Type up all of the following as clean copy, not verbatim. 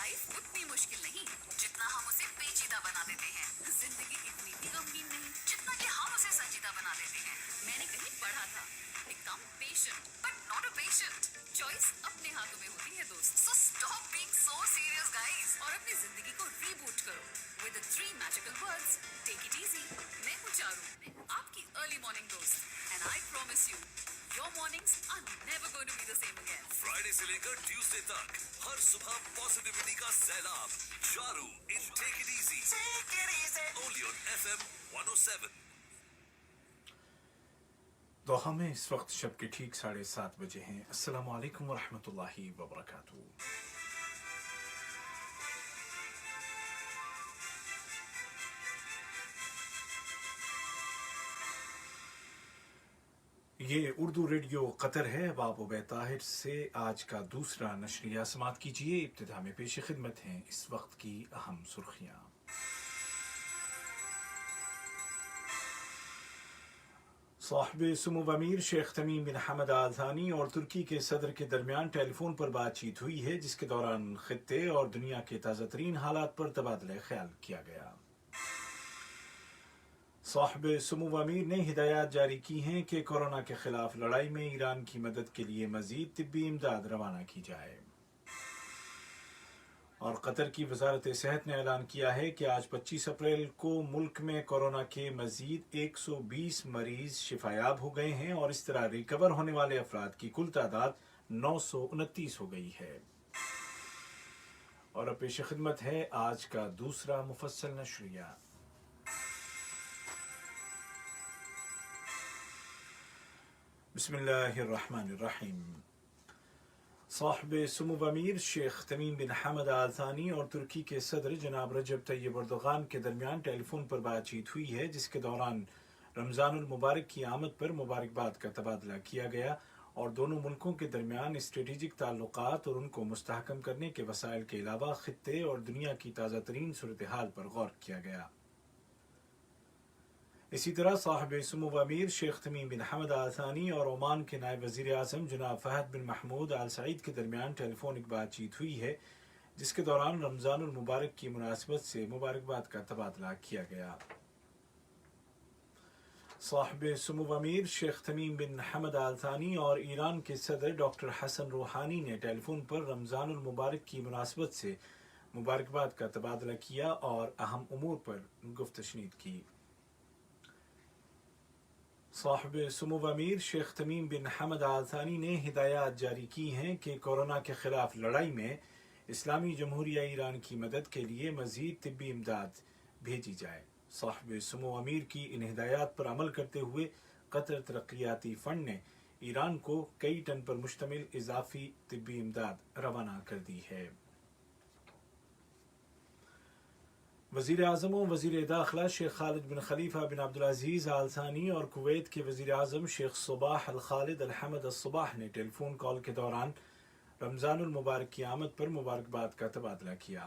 Life उतनी मुश्किल नहीं जितना हम उसे पेचीदा बना देते हैं। जिंदगी इतनी भी गमगीन नहीं जितना कि हम उसे संजीदा बना देते हैं। मैंने कहीं पढ़ा था, become patient but not a patient. Choice अपने हाथों में होती है दोस्त। So stop being so serious guys और अपनी जिंदगी को रीबूट करो with the 3 magical words, take it easy. मैं हूँ चारू, आपकी अर्ली मॉर्निंग दोस्त, and I promise you your mornings are never going to be the same again. Friday से लेकर ट्यूसडे तक हर सुबह पॉजिटिविटी का सैलाब। Charu in take it easy, only on FM 107। Doha में इस वक्त शब के ठीक 7:30 बजे हैं। अस्सलाम वालेकुम वरहमतुल्लाहि वबरकातुहू। ये उर्दू रेडियो कतर है। बाब उबैद ताहिर से आज का दूसरा नशरिया समात कीजिए। इब्तिदा में पेश खिदमत हैं इस वक्त की अहम सुर्खियाँ। साहिब सुमो अमीर शेख तमीम बिन हमद आल थानी और तुर्की के सदर के दरमियान टेलीफोन पर बातचीत हुई है, जिसके दौरान खित्ते और दुनिया के ताज़ा तरीन हालात पर तबादला ख्याल किया गया। साहिब सुमो अमीर ने हिदायत जारी की हैं कि कोरोना के खिलाफ लड़ाई में ईरान की मदद के लिए मजीद तिब्बी इमदाद रवाना की जाए। और कतर की वजारत सेहत ने ऐलान किया है कि आज 25 अप्रैल को मुल्क में कोरोना के मजीद 120 मरीज शिफायाब हो गए हैं और इस तरह रिकवर होने वाले अफराद की कुल तादाद 929 हो गई है। और अब पेश खिदमत है आज का दूसरा मुफस्सल नशरिया। बिस्मिल्लाहिर्रहमानिर्रहीम। साहिब सुमो अमीर शेख तमीम बिन हमद आल थानी और तुर्की के सदर जनाब रजब तैयब अर्दोगान के दरमियान टेलीफोन पर बातचीत हुई है, जिसके दौरान रमज़ानुल मुबारक की आमद पर मुबारकबाद का तबादला किया गया और दोनों मुल्कों के दरमियान स्ट्रेटेजिक ताल्लुकात और उनको मुस्तहकम करने के वसाइल के अलावा खित्ते और दुनिया की ताज़ा तरीन सूरत हाल पर गौर किया गया। इसी तरह साहिब सुमो अमीर शेख तमीम बिन हमद आल थानी और ओमान के नायब वज़ीर आज़म जनाब फहद बिन महमूद आल सईद के दरमियान टेलीफोनिक बातचीत हुई है, जिसके दौरान रमज़ानुल मुबारक की मुनासिबत से मुबारकबाद का तबादला किया गया। साहिब सुमो अमीर शेख तमीम बिन हमद आल थानी और ईरान के सदर डॉक्टर हसन रूहानी ने टेलीफोन पर रमज़ानुल मुबारक की मुनासिबत से मुबारकबाद का तबादला किया और अहम उमूर पर गुफ्तशनीद की। साहिब सुमो अमीर शेख तमीम बिन हमद आल थानी ने हिदायत जारी की हैं कि कोरोना के खिलाफ लड़ाई में इस्लामी जमहूरिया ईरान की मदद के लिए मजीद तिब्बी इमदाद भेजी जाए। साहिब सुमो अमीर की इन हिदायत पर अमल करते हुए कतर तरक्याती फ़ंड ने ईरान को कई टन पर मुश्तमिल इजाफी तिब्बी इमदाद रवाना कर दी है। वज़ीर आज़म और वज़ीर दाखिला शेख खालिद बिन खलीफा बिन अब्दुल अज़ीज़ आल थानी और कुवैत के वज़ीर आज़म शेख सुबाह अल खालिद अल हमद अल सुबाह ने टेलीफोन कॉल के दौरान रमज़ानुल मुबारक की आमद पर मुबारकबाद का तबादला किया।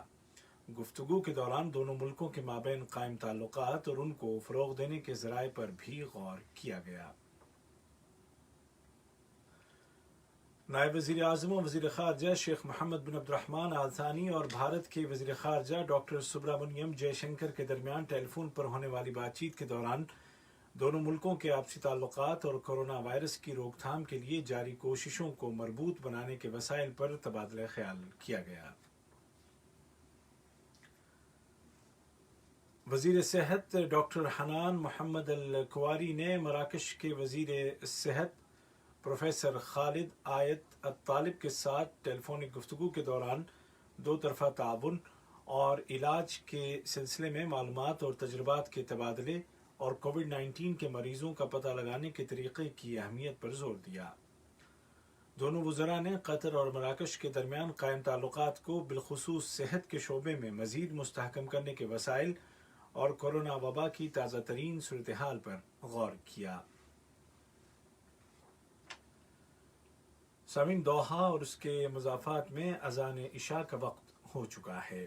गुफ्तगू के दौरान दोनों मुल्कों के माबैन कायम ताल्लुकात और उनको फ़रोग़ देने के ज़राए पर भी गौर किया गया। नायब वज़ीर आज़म और वज़ीर ख़ारजा शेख मोहम्मद बिन अब्दुर्रहमान आल थानी और भारत के वज़ीर ख़ारजा डॉक्टर सुब्रमण्यम जयशंकर के दरमियान टेलीफोन पर होने वाली बातचीत के दौरान दोनों मुल्कों के आपसी ताल्लुकात और कोरोना वायरस की रोकथाम के लिए जारी कोशिशों को मरबूत बनाने के वसाइल पर तबादला ख्याल किया गया। वज़ीर सेहत डॉक्टर हनान मोहम्मद अल कुवारी ने मराकश के वज़ीर सेहत प्रोफेसर खालिद आयत अत्तालिब के साथ टेलीफोनिक गुफ्तगू के दौरान दो तरफ़ा ताउन और इलाज के सिलसिले में मालूमात और तजुर्बात के तबादले और कोविड-19 के मरीज़ों का पता लगाने के तरीक़े की अहमियत पर ज़ोर दिया। दोनों वज़रा ने कतर और मराकश के दरमियान कायम ताल्लुकात को बिलखुसूस सेहत के शोबे में मज़ीद मुस्तहकम करने के वसाइल और कोरोना वबा की ताज़ा तरीन सूरत हाल पर गौर किया। सामीन, दोहा और उसके मज़ाफ़ात में अज़ान इशा का वक्त हो चुका है।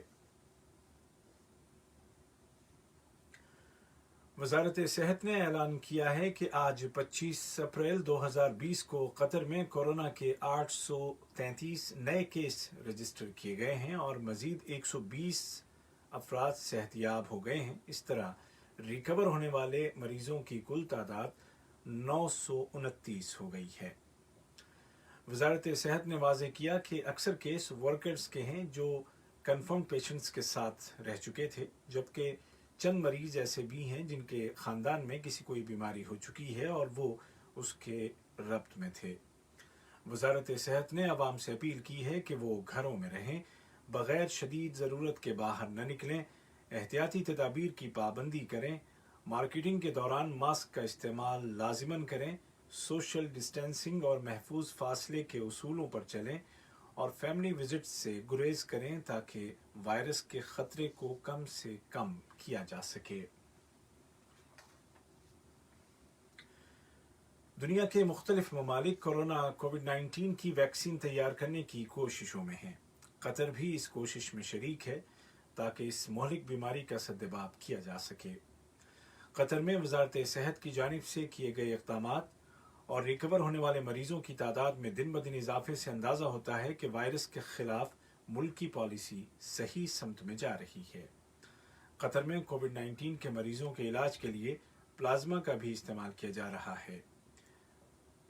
वजारत सेहत ने ऐलान किया है कि आज 25 अप्रैल 2020 को कतर में कोरोना के 833 नए केस रजिस्टर किए गए हैं और मजीद 120 अफराद सेहतियाब हो गए हैं। इस तरह रिकवर होने वाले मरीजों की कुल तादाद 929 हो गई है। वजारत सेहत ने वाज़ेह किया कि अक्सर केस वर्कर्स के हैं जो कन्फर्म पेशेंट्स के साथ रह चुके थे, जबकि चंद मरीज ऐसे भी हैं जिनके ख़ानदान में किसी कोई बीमारी हो चुकी है और वो उसके रब्त में थे। वजारत सेहत ने अवाम से अपील की है कि वो घरों में रहें, बग़ैर शदीद ज़रूरत के बाहर न निकलें, एहतियाती तदाबीर की पाबंदी करें, मार्केटिंग के दौरान मास्क का इस्तेमाल लाजिमन करें, सोशल डिस्टेंसिंग और महफूज फासले के उसूलों पर चलें और फैमिली विजिट से गुरेज करें ताकि वायरस के ख़तरे को कम से कम किया जा सके। दुनिया के मुख्तलिफ ममालिक कोरोना कोविड-19 की वैक्सीन तैयार करने की कोशिशों में हैं। कतर भी इस कोशिश में शरीक है ताकि इस मोहलिक बीमारी का सद्देबाब किया जा सके। कतर में वजारत सेहत की जानिब से किए गए इक़दामात और रिकवर होने वाले मरीजों की तादाद में दिन ब दिन इजाफे से अंदाज़ा होता है कि वायरस के खिलाफ मुल्क की पॉलिसी सही समत में जा रही है। कतर में कोविड-19 के मरीजों के इलाज के लिए प्लाज्मा का भी इस्तेमाल किया जा रहा है।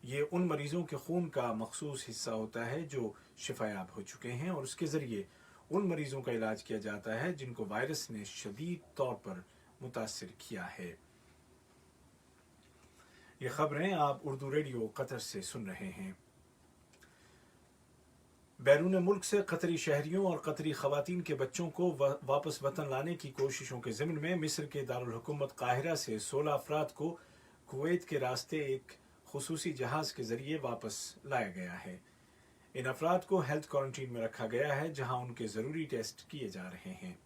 ये उन मरीजों के खून का मखसूस हिस्सा होता है जो शिफायाब हो चुके हैं और उसके ज़रिए उन मरीजों का इलाज किया जाता है जिनको वायरस ने शदीद तौर पर मुतासिर किया है। ये खबरें आप उर्दू रेडियो कतर से सुन रहे हैं। बैरून मुल्क से कतरी शहरियों और कतरी ख़वातीन के बच्चों को वापस वतन लाने की कोशिशों के ज़िम्न में मिस्र के दारुल हुकूमत काहिरा से 16 अफराद को कुवैत के रास्ते एक खुसूसी जहाज़ के ज़रिए वापस लाया गया है। इन अफराद को हेल्थ क्वारंटीन में रखा गया है जहां उनके ज़रूरी टेस्ट किए जा रहे हैं।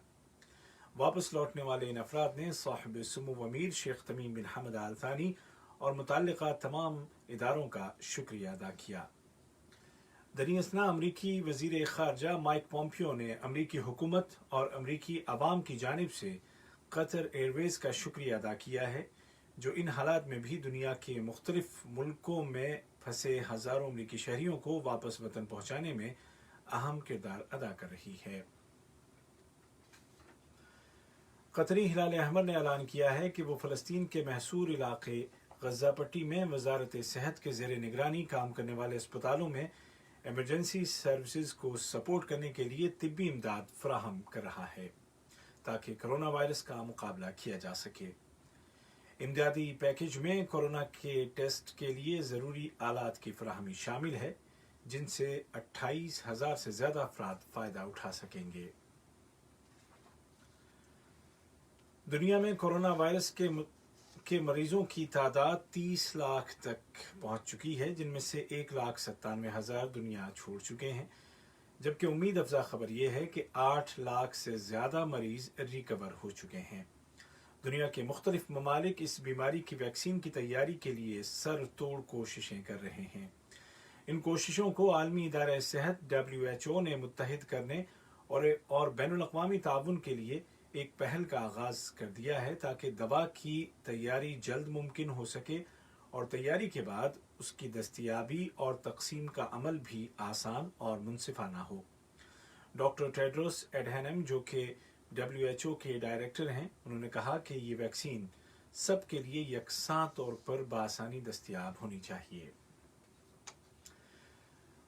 वापस लौटने वाले इन अफराद ने साहिब सुमू अमीर शेख तमीम बिन हमद आल थानी और मुतल्लिका तमाम इदारों का शुक्रिया अदा किया। दरी असना अमरीकी वज़ीर ख़ारजा माइक पॉम्पियो ने अमरीकी हुकूमत और अमरीकी अवाम की जानिब से कतर एयरवेज़ का शुक्रिया अदा किया है जो इन हालात में भी दुनिया के मुख्तलिफ मुल्कों में फंसे हज़ारों अमरीकी शहरियों को वापस वतन पहुँचाने में अहम किरदार अदा कर रही है। कतरी हिलाल अहमर ने ऐलान किया है कि वो फ़लस्तीन के महसूर इलाके गज़ा पट्टी में वजारत सेहत के ज़ेर निगरानी काम करने वाले अस्पतालों में एमरजेंसी सर्विसेज को सपोर्ट करने के लिए तिब्बी इमदाद फराहम कर रहा है ताकि कोरोना वायरस का मुकाबला किया जा सके। इमदादी पैकेज में कोरोना के टेस्ट के लिए ज़रूरी आलात की फराहमी शामिल है जिनसे 28,000 से ज़्यादा अफराद फ़ायदा उठा सकेंगे। दुनिया में कोरोना वायरस के मरीजों की तादाद 30 लाख तक पहुंच चुकी है जिनमें से 1,97,000 दुनिया छोड़ चुके हैं, जबकि उम्मीद अफजा खबर यह है कि 8 लाख से ज़्यादा मरीज रिकवर हो चुके हैं। दुनिया के मुख्तलिफ ममालिक इस बीमारी की वैक्सीन की तैयारी के लिए सर तोड़ कोशिशें कर रहे हैं। इन कोशिशों को आलमी इदारा सेहत WHO ने मुत्तहिद करने और बैनुल अक़वामी ताउन के लिए एक पहल का आगाज़ कर दिया है ताकि दवा की तैयारी जल्द मुमकिन हो सके और तैयारी के बाद उसकी दस्तयाबी और तकसीम का अमल भी आसान और मुनसिफाना हो। डॉक्टर टेड्रोस एडहैनम जो कि WHO के डायरेक्टर हैं, उन्होंने कहा कि ये वैक्सीन सब के लिए यकसां तौर पर बआसानी दस्तयाब होनी चाहिए।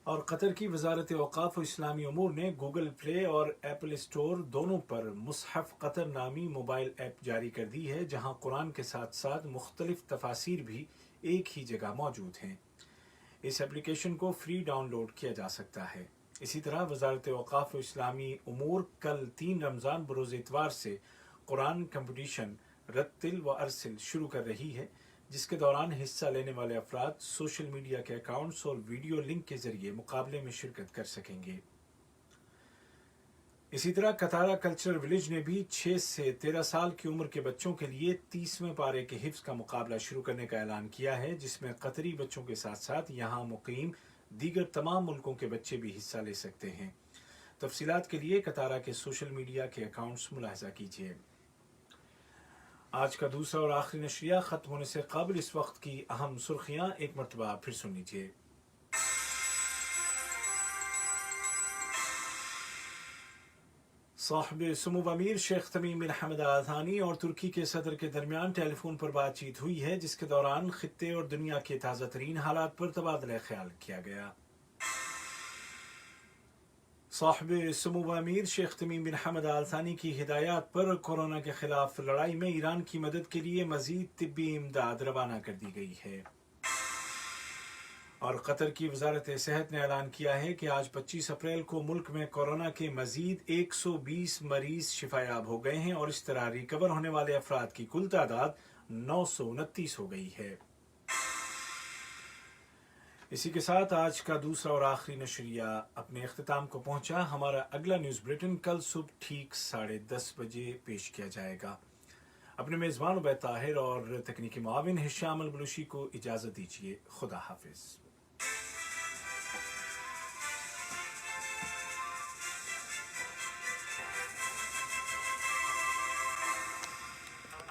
और कतर की वजारत औक़ाफ़ व इस्लामी उमूर ने गूगल प्ले और एप्पल स्टोर दोनों पर मुसहफ़ कतर नामी मोबाइल ऐप जारी कर दी है जहां कुरान के साथ साथ मुख्तलिफ तफासिर भी एक ही जगह मौजूद हैं। इस एप्लीकेशन को फ्री डाउनलोड किया जा सकता है। इसी तरह वजारत औक़ाफ़ व इस्लामी उमूर कल 3 रमज़ान बरोज़ इतवार से कुरान कंपटीशन रत्तिल व अरसिल शुरू कर रही है जिसके दौरान हिस्सा लेने वाले अफराद सोशल मीडिया के अकाउंट्स और वीडियो लिंक के जरिए मुकाबले में शिरकत कर सकेंगे। इसी तरह कतारा कल्चरल विलेज ने भी 6 से 13 साल की उम्र के बच्चों के लिए 30वें पारे के हिफ्ज़ का मुकाबला शुरू करने का ऐलान किया है जिसमें कतरी बच्चों के साथ साथ यहाँ मुकीम दीगर तमाम मुल्कों के बच्चे भी हिस्सा ले सकते हैं। तफसीलात के लिए कतारा के सोशल मीडिया के अकाउंट्स मुलाहजा कीजिए। آج کا دوسرا اور آخری نشریہ ختم ہونے سے قبل اس وقت کی اہم سرخیاں ایک مرتبہ پھر سن لیجیے۔ صاحب سمو امیر شیخ تمیم بن حمد آل ثانی اور ترکی کے صدر کے درمیان ٹیلی فون پر بات چیت ہوئی ہے، جس کے دوران خطے اور دنیا کے تازہ ترین حالات پر تبادلہ خیال کیا گیا۔ صاحب سمو امیر شیخ تمیم بن حمد آل ثانی کی ہدایات پر کورونا کے خلاف لڑائی میں ایران کی مدد کے لیے مزید طبی امداد روانہ کر دی گئی ہے۔ اور قطر کی وزارت صحت نے اعلان کیا ہے کہ آج 25 اپریل کو ملک میں کورونا کے مزید 120 مریض شفایاب ہو گئے ہیں اور اس طرح ریکور ہونے والے افراد کی کل تعداد 929 ہو گئی ہے۔ اسی کے ساتھ آج کا دوسرا اور آخری نشریہ اپنے اختتام کو پہنچا۔ ہمارا اگلا نیوز بلیٹن کل صبح ٹھیک 10:30 بجے پیش کیا جائے گا۔ اپنے میزبان عبید طاہر اور تکنیکی معاون ہشام البلوشی کو اجازت دیجیے۔ خدا حافظ۔